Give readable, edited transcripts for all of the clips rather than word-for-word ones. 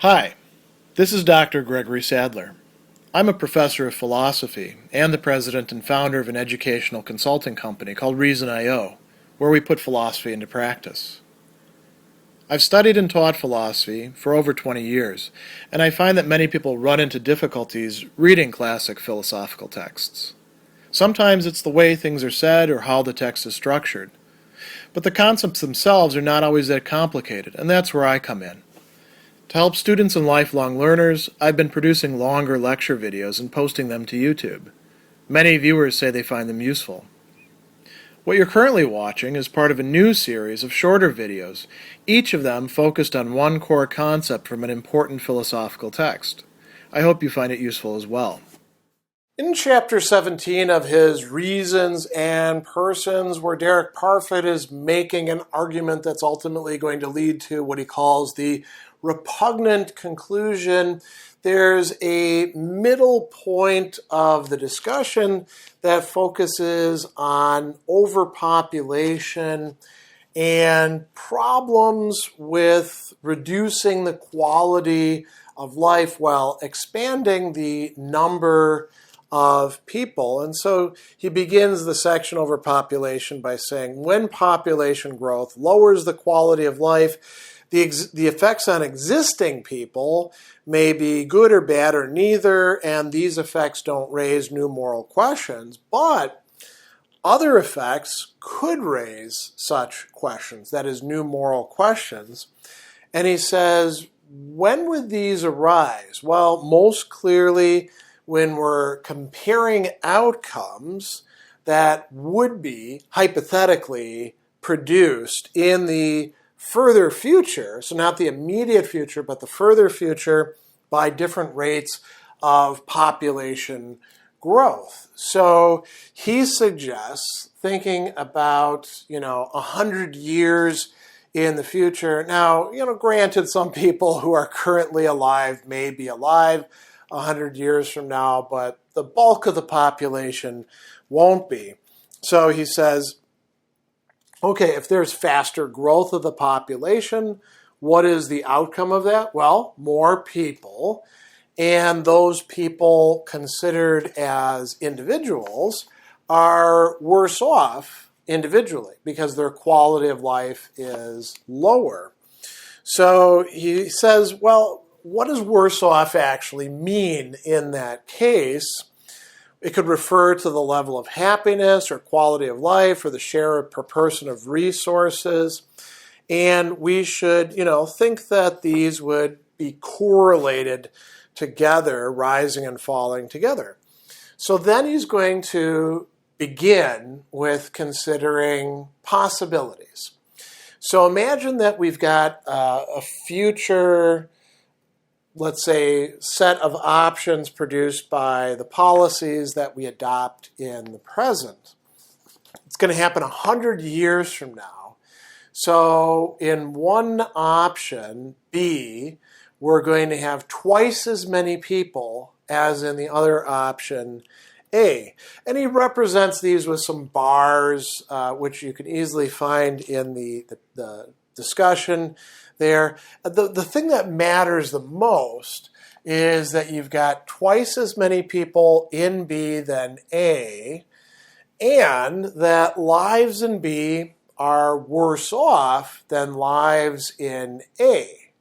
Hi, this is Dr. Gregory Sadler. I'm a professor of philosophy and the president and founder of an educational consulting company called Reason.io, where we put philosophy into practice. I've studied and taught philosophy for over 20 years, and I find that many people run into difficulties reading classic philosophical texts. Sometimes it's the way things are said or how the text is structured. But the concepts themselves are not always that complicated, and that's where I come in. To help students and lifelong learners, I've been producing longer lecture videos and posting them to YouTube. Many viewers say they find them useful. What you're currently watching is part of a new series of shorter videos, each of them focused on one core concept from an important philosophical text. I hope you find it useful as well. In Chapter 17 of his Reasons and Persons, where Derick Parfit is making an argument that's ultimately going to lead to what he calls the Repugnant Conclusion, there's a middle point of the discussion that focuses on overpopulation and problems with reducing the quality of life while expanding the number of people. And so he begins the section overpopulation by saying, when population growth lowers the quality of life, the effects on existing people may be good or bad or neither, and these effects don't raise new moral questions, but other effects could raise such questions, that is, new moral questions. And he says, when would these arise? Well, most clearly when we're comparing outcomes that would be hypothetically produced in the further future, so not the immediate future, but the further future by different rates of population growth. So he suggests thinking about, 100 years in the future. Now, granted, some people who are currently alive may be alive 100 years from now, but the bulk of the population won't be. So he says, okay, if there's faster growth of the population, what is the outcome of that? Well, more people, and those people considered as individuals are worse off individually because their quality of life is lower. So he says, well, what does worse off actually mean in that case? It could refer to the level of happiness or quality of life or the share per person of resources. And we should, think that these would be correlated together, rising and falling together. So then he's going to begin with considering possibilities. So imagine that we've got a future, let's say, set of options produced by the policies that we adopt in the present. It's going to happen 100 years from now. So in one option, B, we're going to have twice as many people as in the other option, A. And he represents these with some bars, which you can easily find in the discussion there. The thing that matters the most is that you've got twice as many people in B than A, and that lives in B are worse off than lives in A.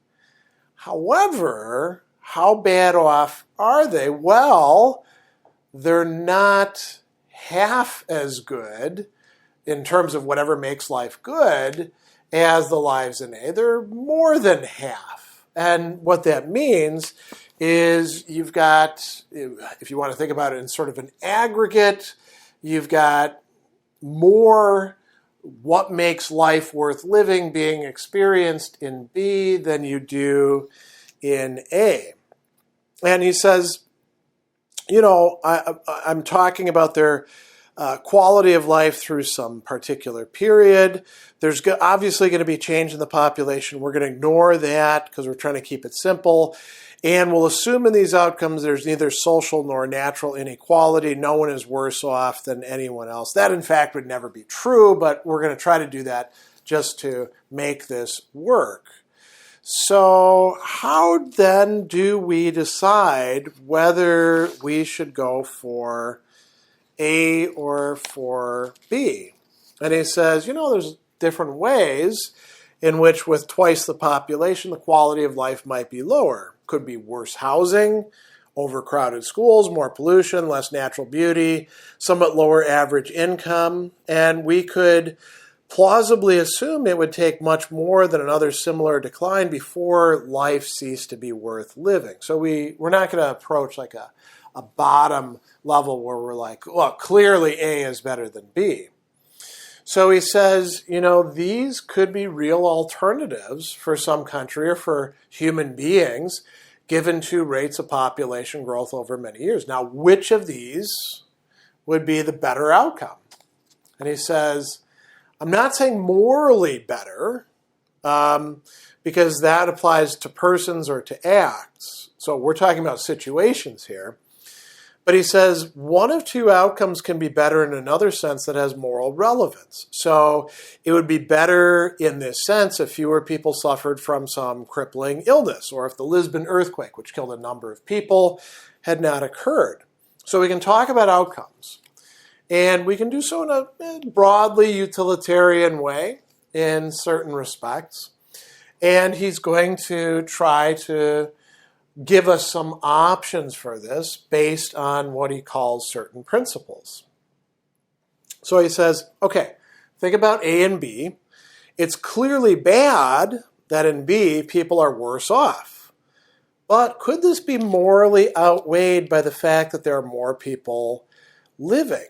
However, how bad off are they? Well, they're not half as good in terms of whatever makes life good as the lives in A. They're more than half. And what that means is you've got, if you want to think about it in sort of an aggregate, you've got more what makes life worth living being experienced in B than you do in A. And he says, I'm talking about their quality of life through some particular period. There's obviously going to be change in the population. We're going to ignore that because we're trying to keep it simple. And we'll assume in these outcomes there's neither social nor natural inequality. No one is worse off than anyone else. That, in fact, would never be true, but we're going to try to do that just to make this work. So how then do we decide whether we should go for A or for B? And he says, there's different ways in which with twice the population, the quality of life might be lower. Could be worse housing, overcrowded schools, more pollution, less natural beauty, somewhat lower average income, and we could plausibly assume it would take much more than another similar decline before life ceased to be worth living. So we're not going to approach like a bottom level where we're like, well, clearly A is better than B. So he says, these could be real alternatives for some country or for human beings given to rates of population growth over many years. Now, which of these would be the better outcome? And he says, I'm not saying morally better, because that applies to persons or to acts. So we're talking about situations here. But he says one of two outcomes can be better in another sense that has moral relevance. So it would be better in this sense if fewer people suffered from some crippling illness, or if the Lisbon earthquake, which killed a number of people, had not occurred. So we can talk about outcomes. And we can do so in a broadly utilitarian way in certain respects. And he's going to try to give us some options for this based on what he calls certain principles. So he says, okay, think about A and B. It's clearly bad that in B people are worse off. But could this be morally outweighed by the fact that there are more people living?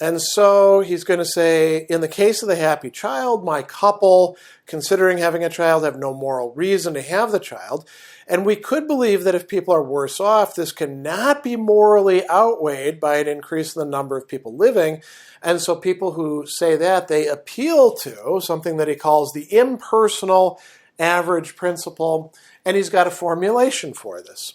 And so he's going to say, in the case of the happy child, my couple, considering having a child, have no moral reason to have the child. And we could believe that if people are worse off, this cannot be morally outweighed by an increase in the number of people living. And so people who say that, they appeal to something that he calls the impersonal average principle. And he's got a formulation for this.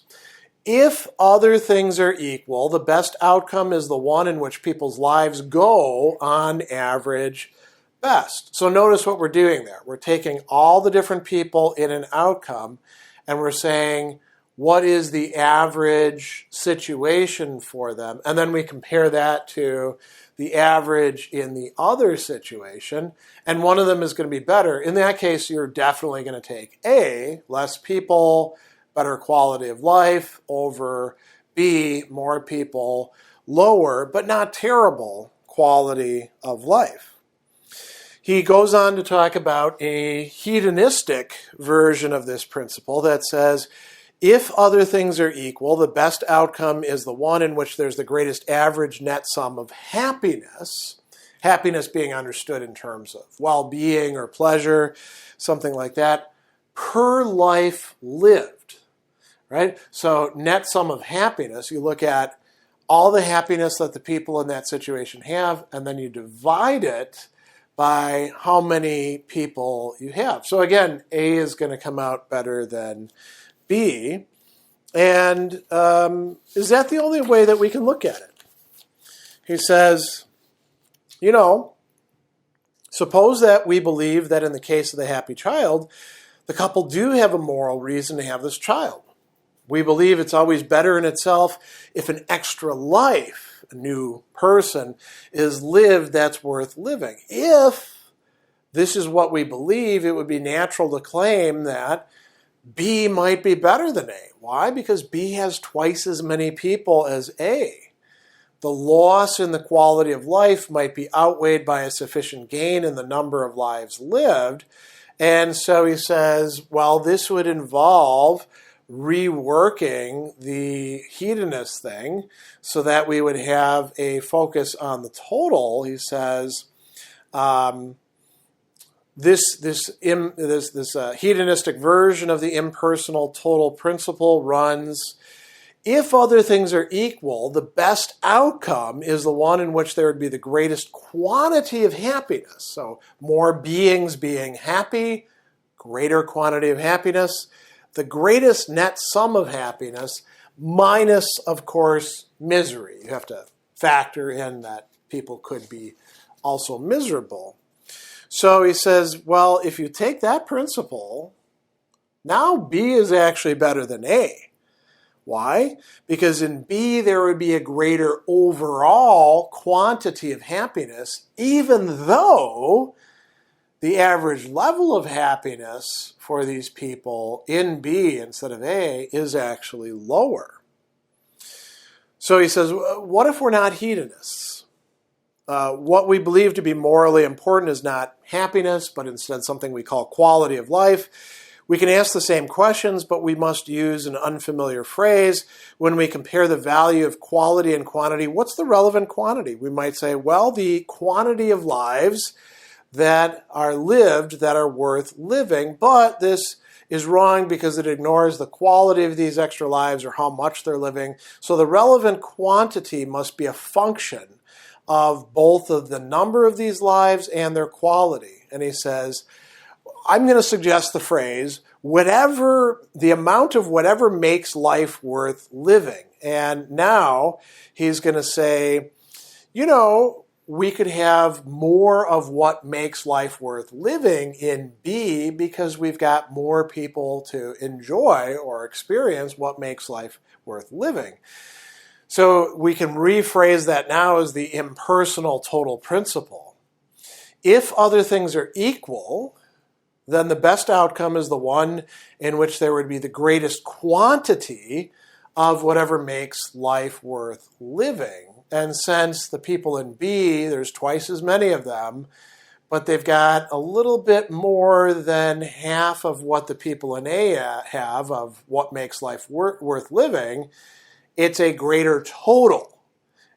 If other things are equal, the best outcome is the one in which people's lives go, on average, best. So notice what we're doing there. We're taking all the different people in an outcome, and we're saying, what is the average situation for them? And then we compare that to the average in the other situation, and one of them is going to be better. In that case, you're definitely going to take A, less people, better quality of life, over B, more people, lower, but not terrible quality of life. He goes on to talk about a hedonistic version of this principle that says, if other things are equal, the best outcome is the one in which there's the greatest average net sum of happiness, happiness being understood in terms of well-being or pleasure, something like that, per life lived. Right? So net sum of happiness, you look at all the happiness that the people in that situation have, and then you divide it by how many people you have. So again, A is going to come out better than B. And is that the only way that we can look at it? He says, suppose that we believe that in the case of the happy child, the couple do have a moral reason to have this child. We believe it's always better in itself if an extra life, a new person, is lived that's worth living. If this is what we believe, it would be natural to claim that B might be better than A. Why? Because B has twice as many people as A. The loss in the quality of life might be outweighed by a sufficient gain in the number of lives lived. And so he says, well, this would involve reworking the hedonist thing so that we would have a focus on the total. He says this hedonistic version of the impersonal total principle runs, if other things are equal, the best outcome is the one in which there would be the greatest quantity of happiness. So more beings being happy, greater quantity of happiness, the greatest net sum of happiness, minus, of course, misery. You have to factor in that people could be also miserable. So he says, well, if you take that principle, Now B is actually better than A. Why? Because in B there would be a greater overall quantity of happiness, even though the average level of happiness for these people in B instead of A is actually lower. So he says, what if we're not hedonists? What we believe to be morally important is not happiness, but instead something we call quality of life. We can ask the same questions, but we must use an unfamiliar phrase. When we compare the value of quality and quantity, what's the relevant quantity? We might say, well, the quantity of lives that are lived that are worth living, but this is wrong because it ignores the quality of these extra lives or how much they're living. So the relevant quantity must be a function of both of the number of these lives and their quality. And he says, I'm going to suggest the phrase, whatever, the amount of whatever makes life worth living. And now he's going to say, you know, we could have more of what makes life worth living in B because we've got more people to enjoy or experience what makes life worth living. So we can rephrase that now as the impersonal total principle. If other things are equal, then the best outcome is the one in which there would be the greatest quantity of whatever makes life worth living. And since the people in B, there's twice as many of them, but they've got a little bit more than half of what the people in A have of what makes life worth living, it's a greater total.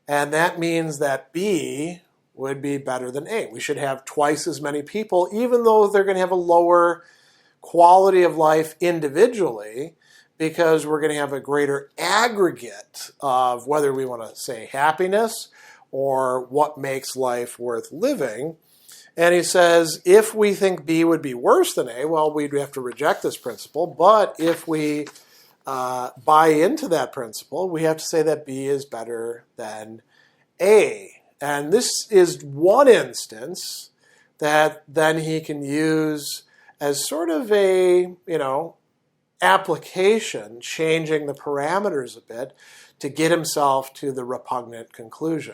And that means that B would be better than A. We should have twice as many people, even though they're going to have a lower quality of life individually, because we're going to have a greater aggregate of whether we want to say happiness or what makes life worth living. And he says, if we think B would be worse than A, well, we'd have to reject this principle. But if we buy into that principle, we have to say that B is better than A. And this is one instance that then he can use as sort of a, application, changing the parameters a bit to get himself to the repugnant conclusion.